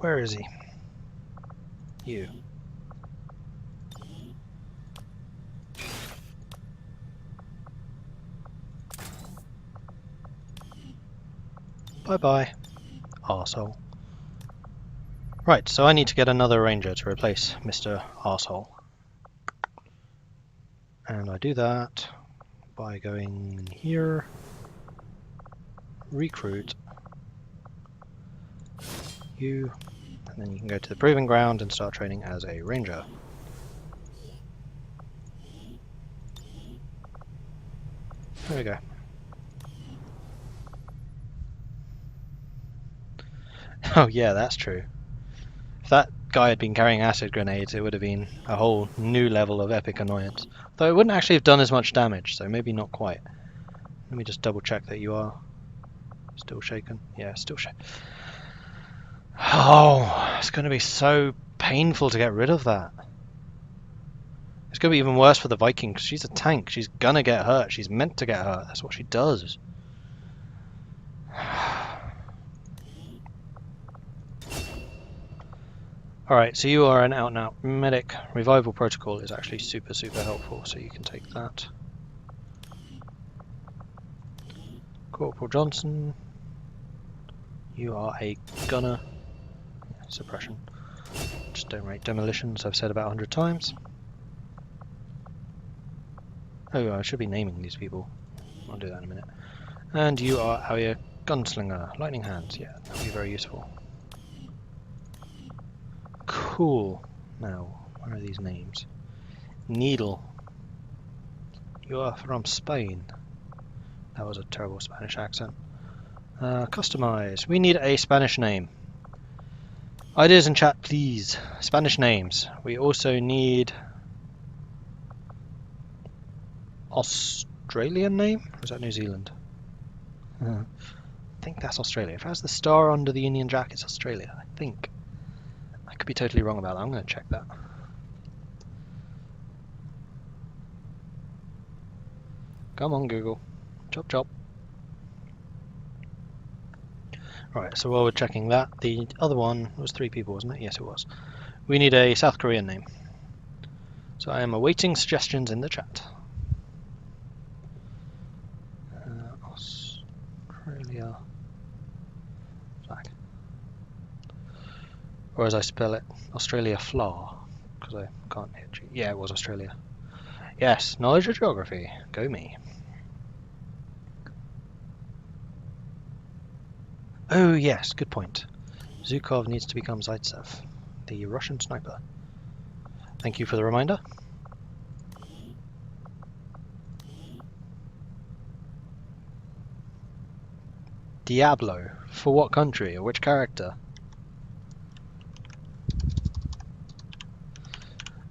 Where is he? You. Bye-bye, arsehole. Right, so I need to get another ranger to replace Mr. Arsehole. And I do that by going here, recruit you, and then you can go to the proving ground and start training as a ranger. There we go. Oh yeah, that's true. If that guy had been carrying acid grenades, it would have been a whole new level of epic annoyance. Though it wouldn't actually have done as much damage, so maybe not quite. Let me just double check that you are still shaken. Yeah, still shaken. Oh, it's going to be so painful to get rid of that. It's going to be even worse for the Viking, because she's a tank. She's going to get hurt. She's meant to get hurt. That's what she does. Alright, so you are an out-and-out medic. Revival protocol is actually super helpful, so you can take that. Corporal Johnson, you are a gunner. Yeah, suppression. Just don't rate demolitions, I've said about 100 times. Oh, I should be naming these people. I'll do that in a minute. And you are our gunslinger. Lightning hands, yeah, that would be very useful. Cool. Now, where are these names? Needle. You are from Spain. That was a terrible Spanish accent. Customize. We need a Spanish name. Ideas in chat, please. Spanish names. We also need Australian name? Or is that New Zealand? I think that's Australia. If it has the star under the Union Jack, it's Australia, I think. I could be totally wrong about that. I'm going to check that. Come on, Google. Chop chop. Right, so while we're checking that, the other one was 3 people, wasn't it? Yes, it was. We need a South Korean name. So I am awaiting suggestions in the chat. Australia flag. Or as I spell it, Australia flaw. Because I can't hit you. Yeah, it was Australia. Yes, knowledge of geography. Go me. Oh yes, good point. Zhukov needs to become Zaitsev, the Russian sniper. Thank you for the reminder. Diablo. For what country or which character?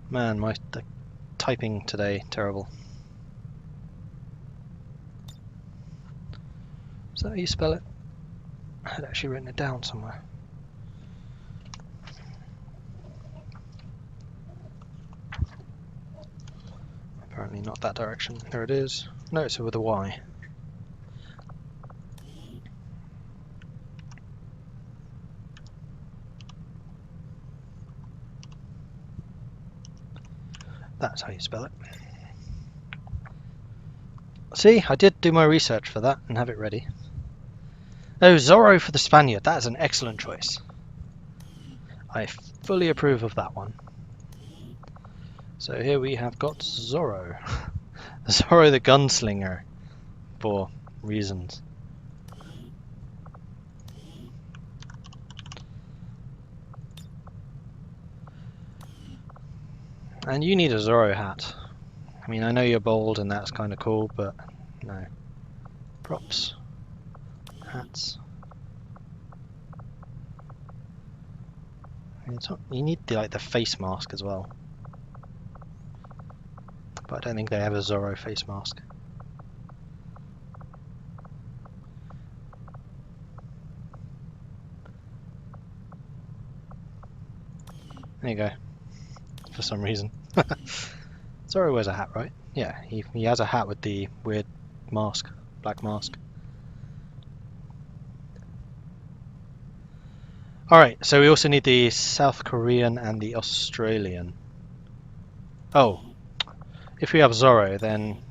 Man, my typing today, terrible. Is that how you spell it? I had actually written it down somewhere. Apparently not that direction. There it is. No, it's with a Y. That's how you spell it. See, I did do my research for that and have it ready. Oh, Zorro for the Spaniard. That is an excellent choice. I fully approve of that one. So here we have got Zorro. Zorro the Gunslinger. For reasons. And you need a Zorro hat. I mean, I know you're bold and that's kind of cool, but no. Props. Hats. I mean, it's not, you need the face mask as well. But I don't think they have a Zorro face mask. There you go. For some reason. Zorro wears a hat, right? Yeah, he has a hat with the weird mask, black mask. Alright, so we also need the South Korean and the Australian. Oh, if we have Zorro, then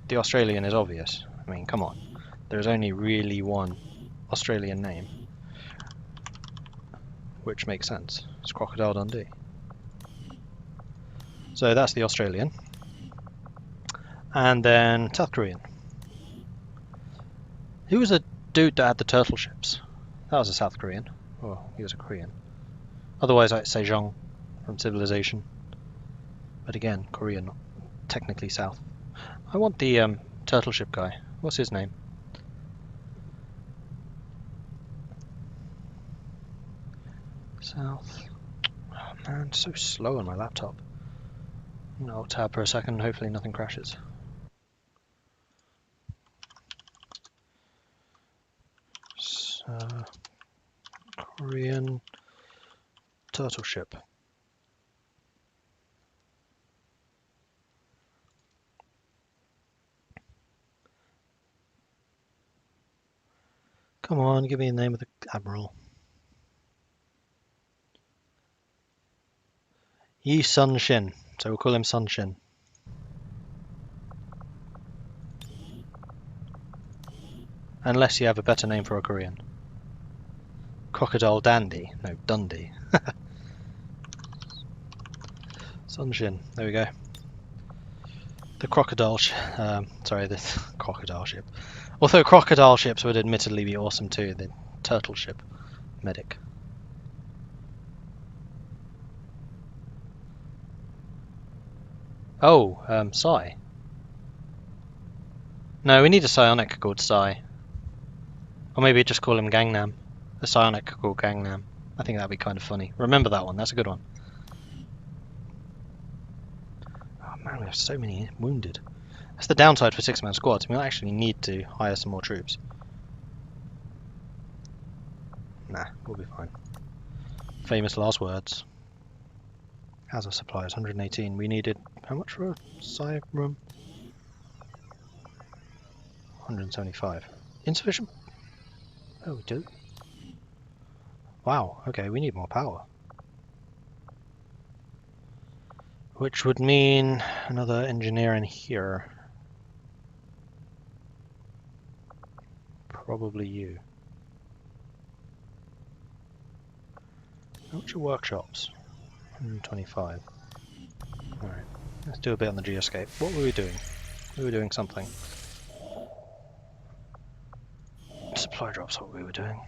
the Australian is obvious. I mean, come on. There's only really one Australian name, which makes sense. It's Crocodile Dundee. So that's the Australian. And then South Korean. Who was the dude that had the turtle ships? That was a South Korean. Oh, he was a Korean. Otherwise, like Sejong from Civilization. But again, Korean, not technically South. I want the turtle ship guy. What's his name? South. Oh man, so slow on my laptop. I'll tab for a second, hopefully nothing crashes. Korean turtle ship. Come on, give me the name of the admiral. Yi Sun Shin. So we'll call him Sun Shin. Unless you have a better name for a Korean. Crocodile Dandy. No, Dundee. Sun Shin. There we go. The crocodile this crocodile ship. Although crocodile ships would admittedly be awesome too, the turtle ship. Medic. Oh, Psi. No, we need a psionic called Psi. Or maybe just call him Gangnam. A psionic called Gangnam. I think that'd be kind of funny. Remember that one, that's a good one. Oh man, we have so many wounded. That's the downside for 6-man squads. We might actually need to hire some more troops. Nah, we'll be fine. Famous last words. How's our supplies? 118. We needed how much for a Psi room? 175. Insufficient? Oh, we do? Wow, okay, we need more power. Which would mean another engineer in here. Probably you. How much are workshops? 125. Alright, let's do a bit on the geoscape. What were we doing? We were doing something. Supply drops what we were doing.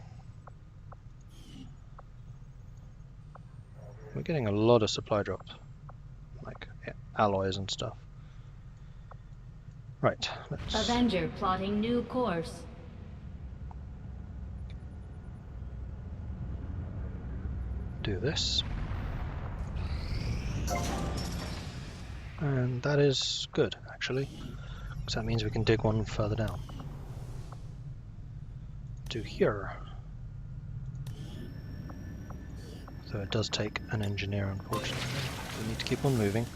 We're getting a lot of supply drops. Like alloys and stuff. Right, let's... Avenger plotting new course. do this. And that is good, actually. Because that means we can dig one further down. To here. So it does take an engineer, unfortunately. We need to keep on moving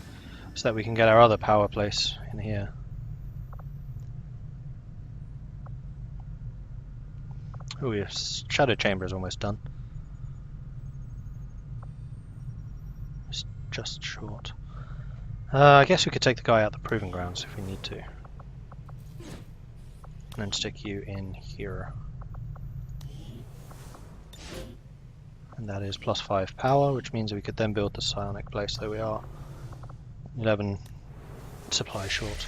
so that we can get our other power place in here. Oh yes, Shadow Chamber is almost done. It's just short. I guess we could take the guy out the proving grounds if we need to. And then stick you in here. And that is +5 power, which means we could then build the psionic place. There we are. 11 supply short.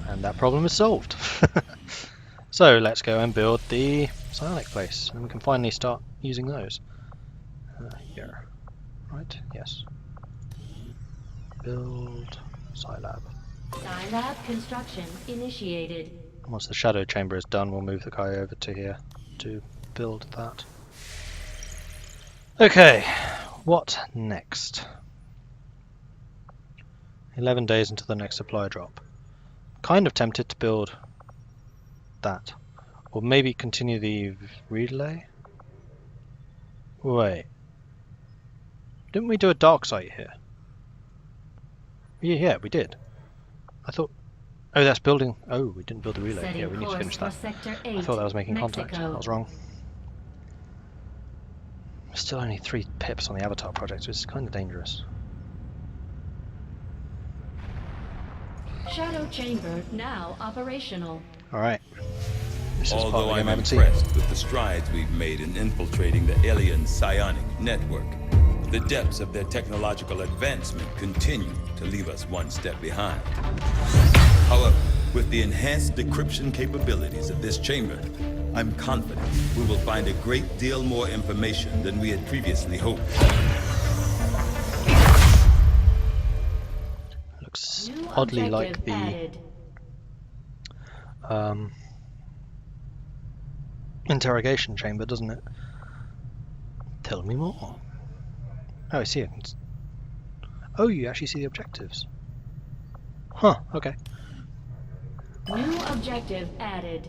And that problem is solved. So let's go and build the psionic place, and we can finally start using those. Here. Right? Yes. Build Psi Lab. Psi Lab construction initiated. Once the Shadow Chamber is done, we'll move the guy over to here to build that. Okay, what next? 11 days until the next supply drop. Kind of tempted to build that. Or maybe continue the relay? Wait. Didn't we do a dark site here? Yeah, we did. I thought... Oh, that's building. Oh, we didn't build the relay. Setting Yeah, we need to course finish for that. Sector I 8, thought that was making contact. Mexico. I was wrong. Still only 3 pips on the Avatar project, which is kind of dangerous. Shadow chamber now operational. Alright. This is part of Although the game I'm I haven't seen. impressed with the strides we've made in infiltrating the alien psionic network, the depths of their technological advancement continue to leave us one step behind. However, with the enhanced decryption capabilities of this chamber, I'm confident we will find a great deal more information than we had previously hoped. Looks New oddly like objective the added. interrogation chamber, doesn't it? Tell me more. Oh, I see it. Oh, you actually see the objectives. Huh, okay. New objective added.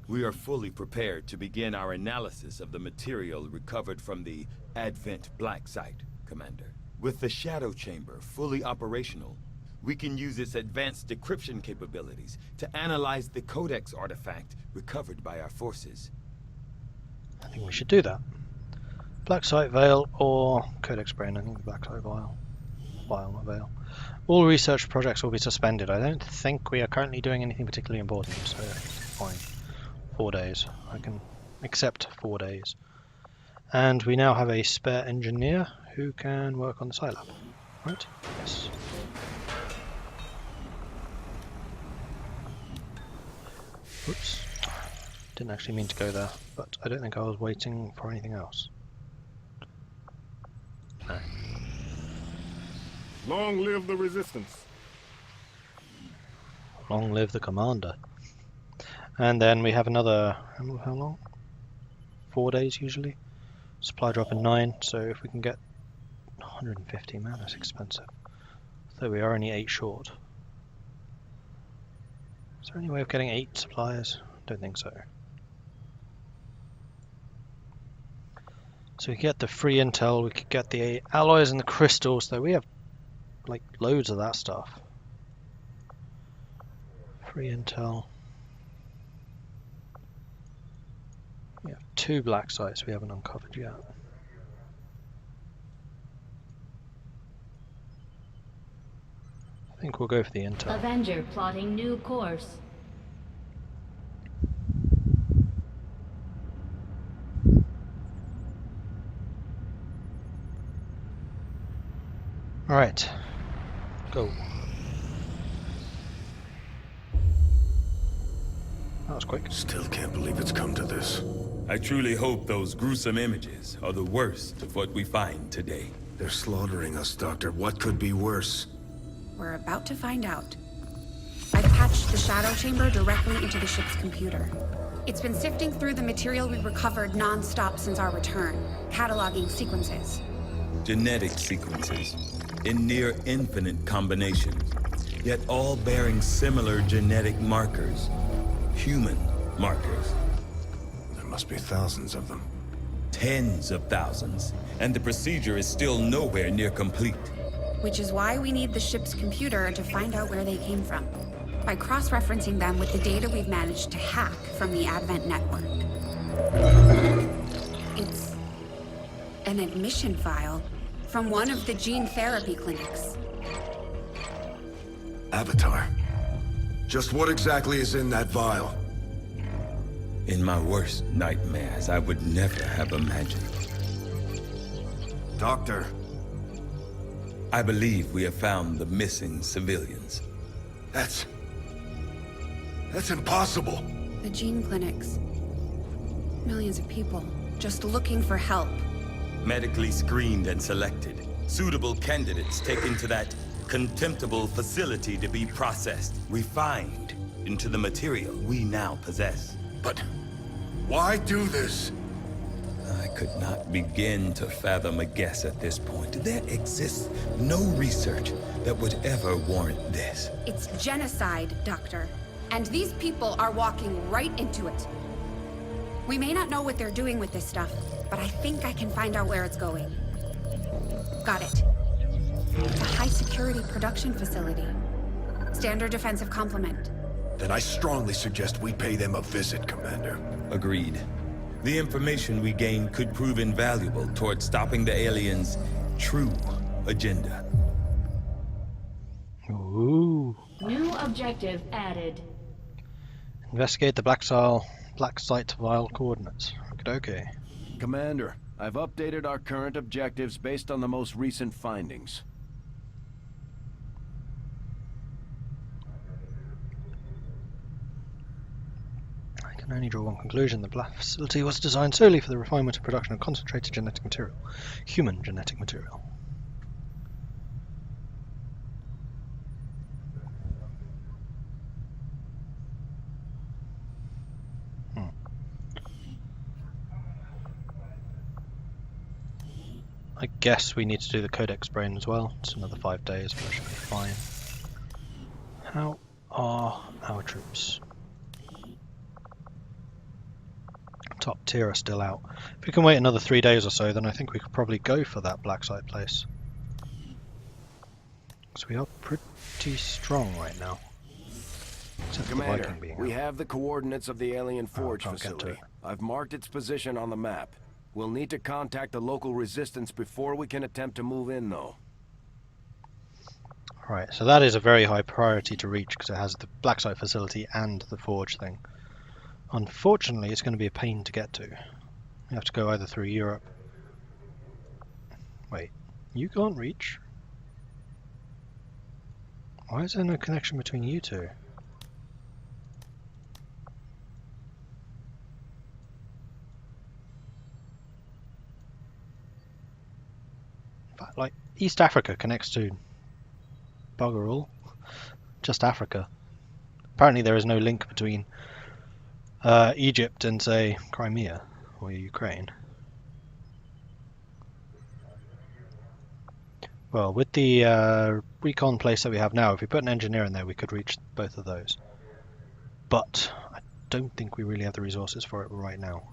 We are fully prepared to begin our analysis of the material recovered from the Advent Black Site, Commander. With the Shadow Chamber fully operational, we can use its advanced decryption capabilities to analyze the Codex artifact recovered by our forces. I think we should do that. Black Site Veil or Codex Brain. I think the Black Site Vial. Vial, not Veil. All research projects will be suspended. I don't think we are currently doing anything particularly important, so fine. 4 days. I can accept 4 days. And we now have a spare engineer who can work on the Psi Lab. Right? Yes. Oops. Didn't actually mean to go there, but I don't think I was waiting for anything else. No. Long live the resistance. Long live the commander. And then we have another, how long? 4 days usually. Supply drop in 9, so if we can get 150, man, that's expensive. So we are only 8 short. Is there any way of getting 8 supplies? Don't think so. So we get the free intel, we could get the alloys and the crystals, though we have like loads of that stuff. Free intel. We have 2 black sites we haven't uncovered yet. I think we'll go for the intel. Avenger plotting new course. Alright. Go. That was quick. Still can't believe it's come to this. I truly hope those gruesome images are the worst of what we find today. They're slaughtering us, Doctor. What could be worse? We're about to find out. I've patched the Shadow Chamber directly into the ship's computer. It's been sifting through the material we recovered non-stop since our return, cataloging sequences. Genetic sequences in near infinite combinations, yet all bearing similar genetic markers. Human markers. There must be thousands of them. Tens of thousands, and the procedure is still nowhere near complete. Which is why we need the ship's computer to find out where they came from, by cross-referencing them with the data we've managed to hack from the Advent network. It's an admission file from one of the gene therapy clinics. Avatar. Just what exactly is in that vial? In my worst nightmares, I would never have imagined. Doctor. I believe we have found the missing civilians. That's impossible. The gene clinics. Millions of people just looking for help. Medically screened and selected. Suitable candidates taken to that contemptible facility to be processed, refined into the material we now possess. But why do this? I could not begin to fathom a guess at this point. There exists no research that would ever warrant this. It's genocide, Doctor. And these people are walking right into it. We may not know what they're doing with this stuff, but I think I can find out where it's going. Got it. It's a high-security production facility. Standard defensive complement. Then I strongly suggest we pay them a visit, Commander. Agreed. The information we gain could prove invaluable towards stopping the aliens' true agenda. Ooh. New objective added. Investigate the black site vial coordinates. Okay. Commander, I've updated our current objectives based on the most recent findings. I can only draw one conclusion. The Black facility was designed solely for the refinement and production of concentrated genetic material. Human genetic material. I guess we need to do the Codex brain as well. It's another 5 days, but that should be fine. How are our troops? Top tier are still out. If we can wait another 3 days or so, then I think we could probably go for that black site place. Because we are pretty strong right now. Except for the Viking Commander, being we out. have the coordinates of the alien forge can't get to facility. it. I've marked its position on the map. We'll need to contact the local resistance before we can attempt to move in, though. Alright, so that is a very high priority to reach because it has the black site facility and the forge thing. Unfortunately, it's going to be a pain to get to. You have to go either through Europe. Wait, you can't reach? Why is there no connection between you two? In fact, like, East Africa connects to bugger all. Just Africa. Apparently there is no link between Egypt and, say, Crimea or Ukraine. Well, with the recon place that we have now, if we put an engineer in there, we could reach both of those. But I don't think we really have the resources for it right now.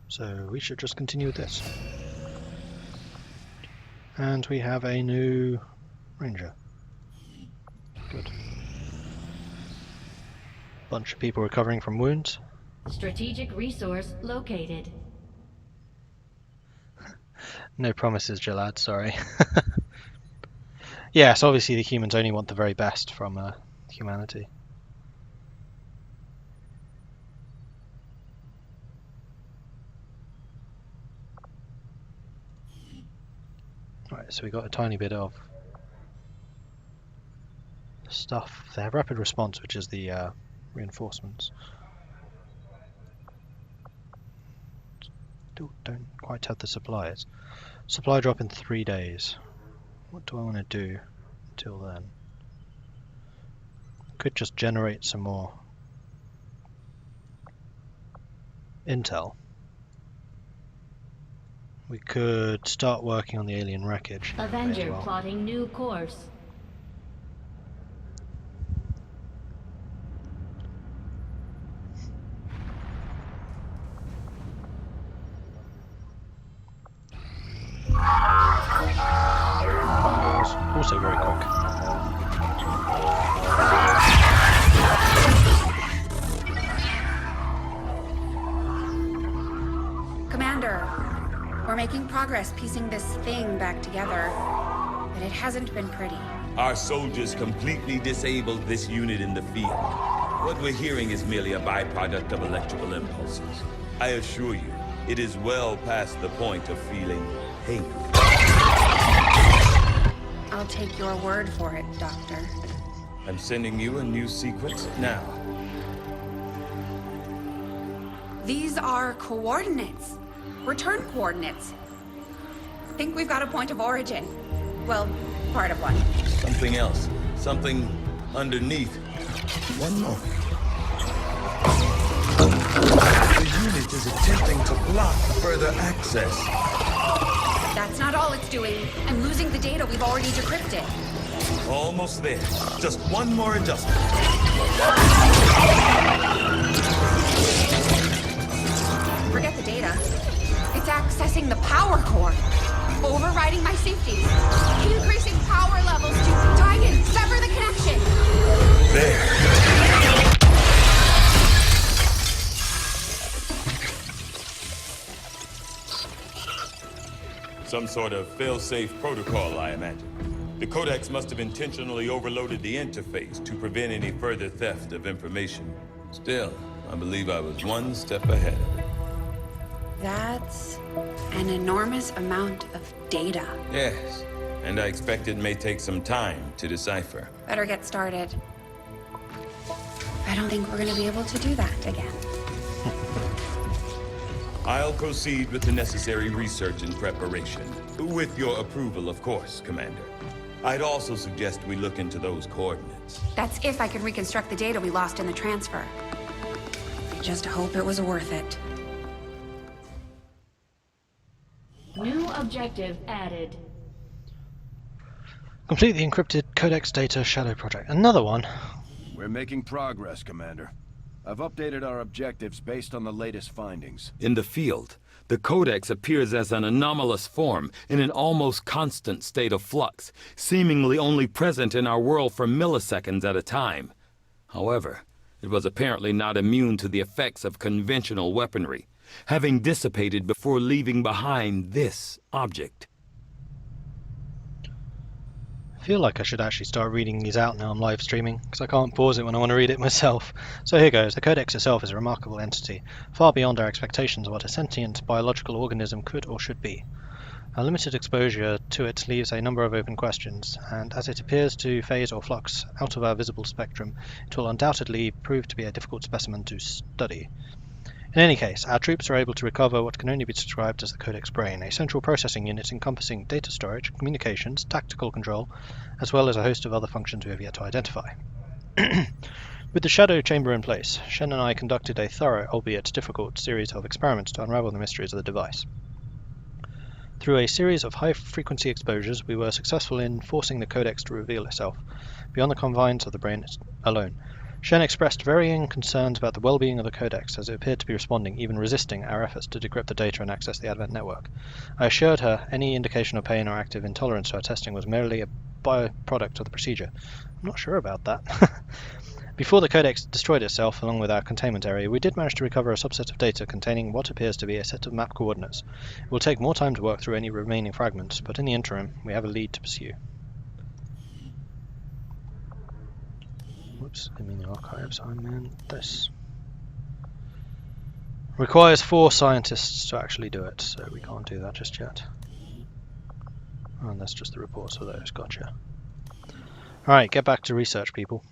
So we should just continue with this. And we have a new ranger. Good. Bunch of people recovering from wounds. Strategic resource located. No promises, Jalad, sorry. Yes, obviously the humans only want the very best from humanity. Right, so we got a tiny bit of stuff. They have rapid response, which is the reinforcements. Still don't quite have the supplies. Supply drop in 3 days. What do I want to do until then? Could just generate some more intel. We could start working on the alien wreckage. Avenger as well. plotting new course. Also very quick. Commander, we're making progress piecing this thing back together, but it hasn't been pretty. Our soldiers completely disabled this unit in the field. What we're hearing is merely a byproduct of electrical impulses. I assure you, it is well past the point of feeling hate. I'll take your word for it, Doctor. I'm sending you a new sequence now. These are coordinates. Return coordinates. Think we've got a point of origin. Well, part of one. Something else. Something underneath. One moment. The unit is attempting to block further access. That's not all it's doing. I'm losing the data we've already decrypted. Almost there. Just one more adjustment. Forget the data. It's accessing the power core. Overriding my safeties. Increasing power levels to tie in. Sever the connection. Some sort of fail-safe protocol, I imagine. The Codex must have intentionally overloaded the interface to prevent any further theft of information. Still, I believe I was one step ahead of it. That's an enormous amount of data. Yes, and I expect it may take some time to decipher. Better get started. I don't think we're gonna be able to do that again. I'll proceed with the necessary research and preparation. With your approval, of course, Commander. I'd also suggest we look into those coordinates. That's if I can reconstruct the data we lost in the transfer. I just hope it was worth it. New objective added. Complete the encrypted Codex Data Shadow Project. Another one? We're making progress, Commander. I've updated our objectives based on the latest findings. In the field, the Codex appears as an anomalous form in an almost constant state of flux, seemingly only present in our world for milliseconds at a time. However, it was apparently not immune to the effects of conventional weaponry, having dissipated before leaving behind this object. I feel like I should actually start reading these out now I'm live streaming, because I can't pause it when I want to read it myself. So here goes. The Codex itself is a remarkable entity, far beyond our expectations of what a sentient biological organism could or should be. Our limited exposure to it leaves a number of open questions, and as it appears to phase or flux out of our visible spectrum, it will undoubtedly prove to be a difficult specimen to study. In any case, our troops are able to recover what can only be described as the Codex Brain, a central processing unit encompassing data storage, communications, tactical control, as well as a host of other functions we have yet to identify. With the Shadow Chamber in place, Shen and I conducted a thorough, albeit difficult, series of experiments to unravel the mysteries of the device. Through a series of high-frequency exposures, we were successful in forcing the Codex to reveal itself, beyond the confines of the brain alone. Shen expressed varying concerns about the well-being of the Codex, as it appeared to be responding, even resisting, our efforts to decrypt the data and access the Advent network. I assured her any indication of pain or active intolerance to our testing was merely a byproduct of the procedure. I'm not sure about that. Before the Codex destroyed itself, along with our containment area, we did manage to recover a subset of data containing what appears to be a set of map coordinates. It will take more time to work through any remaining fragments, but in the interim, we have a lead to pursue. Whoops, I mean the archives. I meant this. Requires 4 scientists to actually do it, so we can't do that just yet. Oh, and that's just the reports for those. Gotcha. Alright, get back to research, people.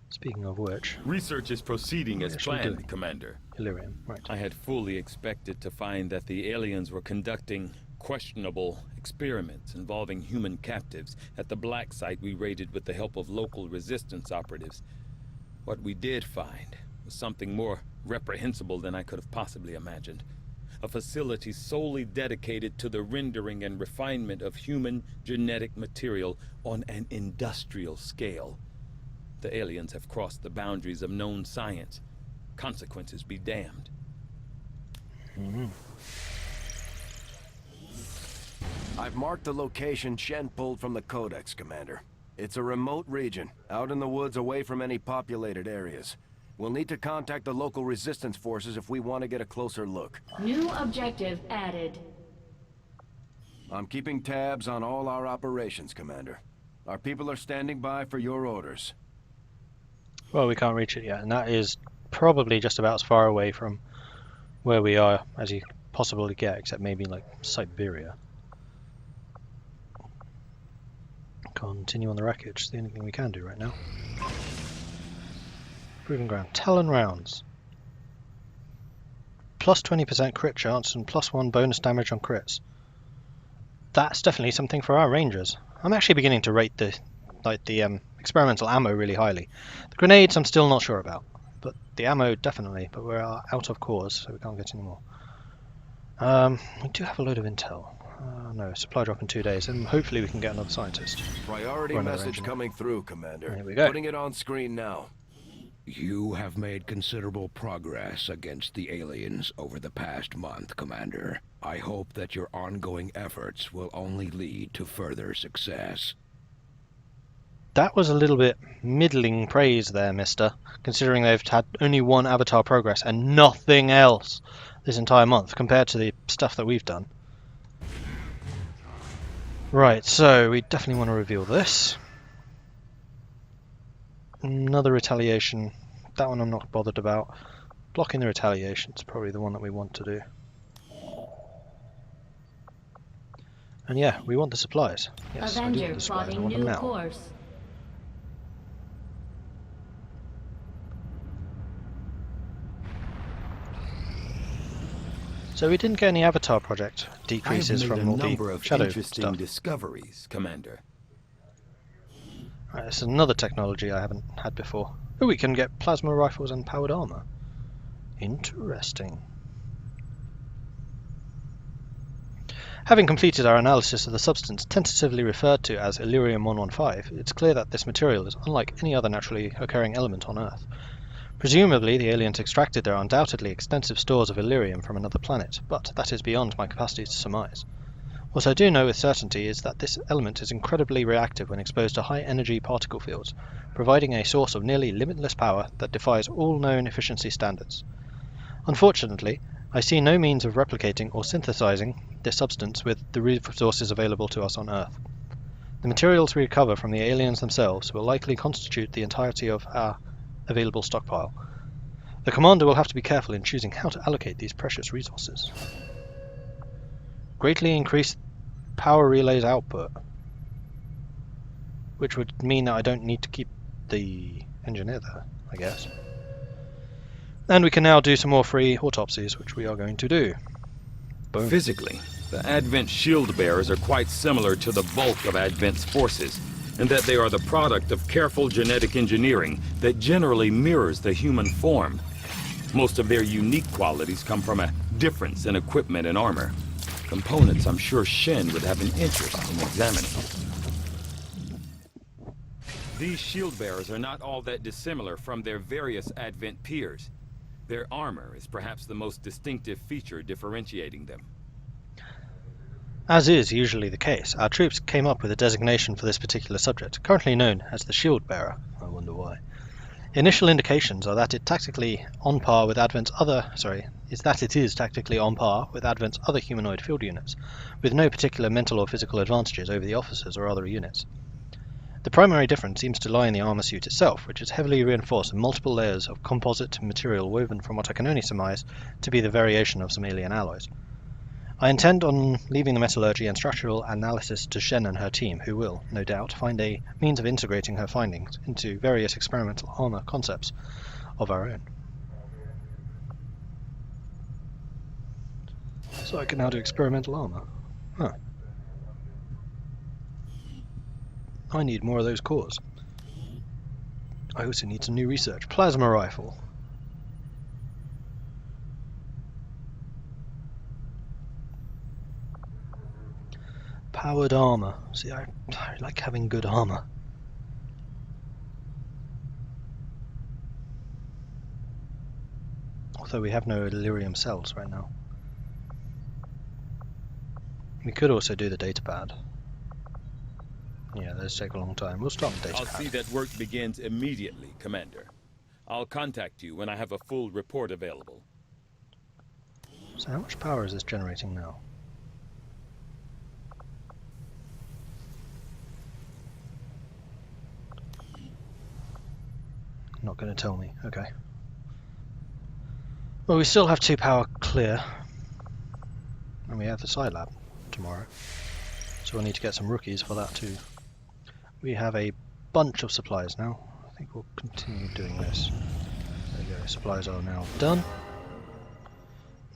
Speaking of which... Research is proceeding as planned, Commander. Illyrium, right. I had fully expected to find that the aliens were conducting questionable experiments involving human captives at the black site we raided with the help of local resistance operatives. What we did find was something more reprehensible than I could have possibly imagined. A facility solely dedicated to the rendering and refinement of human genetic material on an industrial scale. The aliens have crossed the boundaries of known science. Consequences be damned. Mm-hmm. I've marked the location Shen pulled from the Codex, Commander. It's a remote region, out in the woods away from any populated areas. We'll need to contact the local resistance forces if we want to get a closer look. New objective added. I'm keeping tabs on all our operations, Commander. Our people are standing by for your orders. Well, we can't reach it yet, and that is probably just about as far away from where we are as you possibly get, except maybe like Siberia. Continue on the wreckage. It's the only thing we can do right now. Proving ground. Talon rounds. Plus 20% crit chance and plus 1 bonus damage on crits. That's definitely something for our rangers. I'm actually beginning to rate the experimental ammo really highly. The grenades I'm still not sure about, but the ammo definitely. But we're out of cores, so we can't get any more. We do have a load of intel. No, supply drop in 2 days, and hopefully we can get another scientist. Priority message coming through, Commander. Here we go. Putting it on screen now. You have made considerable progress against the aliens over the past month, Commander. I hope that your ongoing efforts will only lead to further success. That was a little bit middling praise there, mister, considering they've had only one avatar progress and nothing else this entire month compared to the stuff that we've done. Right, so we definitely want to reveal this. Another retaliation. That one I'm not bothered about. Blocking the retaliation is probably the one that we want to do. And yeah, we want the supplies. Yes, I do want Avenger the supplies. I plotting want them new now. course. So we didn't get any avatar project decreases I've made from a all number the of shadow interesting stuff. discoveries, Commander. Right, this is another technology I haven't had before. Oh, we can get plasma rifles and powered armor. Interesting. Having completed our analysis of the substance tentatively referred to as Illyrium-115, it's clear that this material is unlike any other naturally occurring element on Earth. Presumably, the aliens extracted their undoubtedly extensive stores of Illyrium from another planet, but that is beyond my capacity to surmise. What I do know with certainty is that this element is incredibly reactive when exposed to high-energy particle fields, providing a source of nearly limitless power that defies all known efficiency standards. Unfortunately, I see no means of replicating or synthesizing this substance with the resources available to us on Earth. The materials we recover from the aliens themselves will likely constitute the entirety of our available stockpile. The commander will have to be careful in choosing how to allocate these precious resources. Greatly increase power relays output, which would mean that I don't need to keep the engineer there, I guess. And we can now do some more free autopsies, which we are going to do. Boom. Physically, the Advent shield bearers are quite similar to the bulk of Advent's forces, in that they are the product of careful genetic engineering that generally mirrors the human form. Most of their unique qualities come from a difference in equipment and armor. Components I'm sure Shen would have an interest in examining. These shield bearers are not all that dissimilar from their various Advent peers. Their armor is perhaps the most distinctive feature differentiating them. As is usually the case, our troops came up with a designation for this particular subject, currently known as the Shield Bearer. I wonder why. Initial indications are that it is tactically on par with Advent's other humanoid field units, with no particular mental or physical advantages over the officers or other units. The primary difference seems to lie in the armor suit itself, which is heavily reinforced with multiple layers of composite material woven from what I can only surmise to be the variation of some alien alloys. I intend on leaving the metallurgy and structural analysis to Shen and her team, who will, no doubt, find a means of integrating her findings into various experimental armor concepts of our own. So I can now do experimental armor. Huh. I need more of those cores. I also need some new research. Plasma rifle. Powered armor. See, I like having good armor. Although we have no Illyrium cells right now. We could also do the data pad. Yeah, those take a long time. We'll start the data I'll pad. see that work begins immediately, Commander. I'll contact you when I have a full report available. So how much power is this generating now? Not going to tell me. Okay. Well, we still have 2 power clear. And we have the Psi Lab tomorrow. So we'll need to get some rookies for that too. We have a bunch of supplies now. I think we'll continue doing this. There you go. Supplies are now done.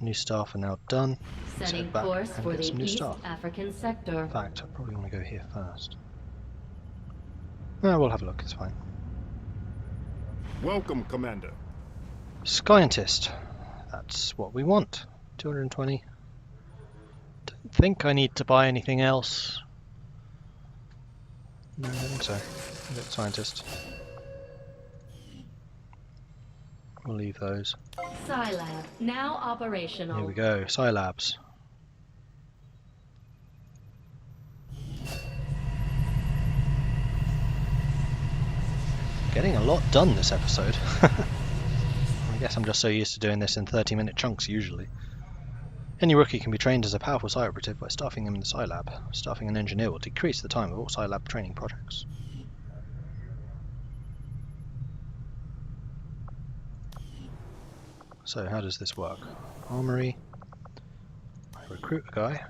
New staff are now done. Let's Setting head back course and for get the some new East staff. African sector. In fact, I probably want to go here first. No, we'll have a look. It's fine. Welcome, Commander. Scientist. That's what we want. 220. Don't think I need to buy anything else. No, I don't think so. I'll get scientist. We'll leave those. Psi Lab now operational. Here we go. Psi Labs. Getting a lot done this episode. I guess I'm just so used to doing this in 30-minute chunks usually. Any rookie can be trained as a powerful Psi operative by staffing them in the Psi Lab. Staffing an engineer will decrease the time of all Psi Lab training projects. So how does this work? Armory. I recruit a guy.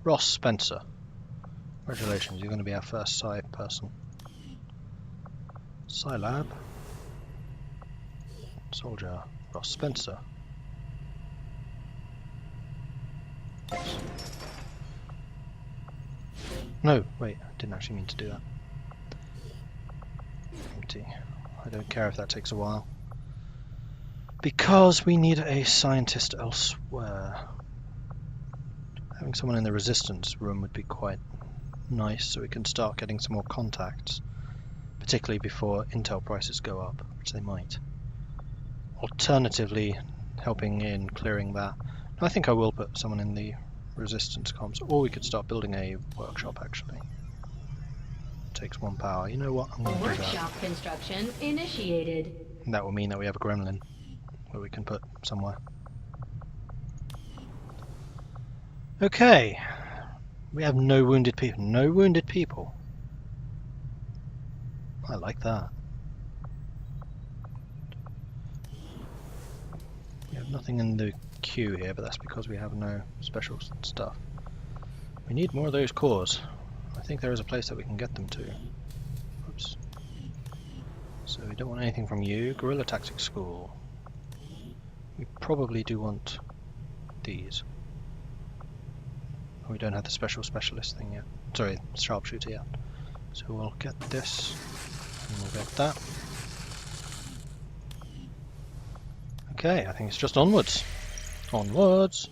Ross Spencer. Congratulations, you're going to be our first Psi person. Psi Lab. Soldier. Ross Spencer. Yes. No, wait, I didn't actually mean to do that. Empty. I don't care if that takes a while. Because we need a scientist elsewhere. Having someone in the resistance room would be quite nice, so we can start getting some more contacts. Particularly before intel prices go up, which they might. Alternatively, helping in clearing that. I think I will put someone in the resistance comms, or we could start building a workshop actually. Takes 1 power. You know what? I'm going to do that. Workshop construction initiated. And that will mean that we have a gremlin where we can put somewhere. Okay. We have no wounded people. No wounded people. I like that. We have nothing in the queue here, but that's because we have no special stuff. We need more of those cores. I think there is a place that we can get them to. Oops. So we don't want anything from you. Guerrilla Tactics School. We probably do want these. We don't have the specialist thing yet. Sorry, sharpshooter yet. So we'll get this, and we'll get that. Okay, I think it's just onwards. Onwards!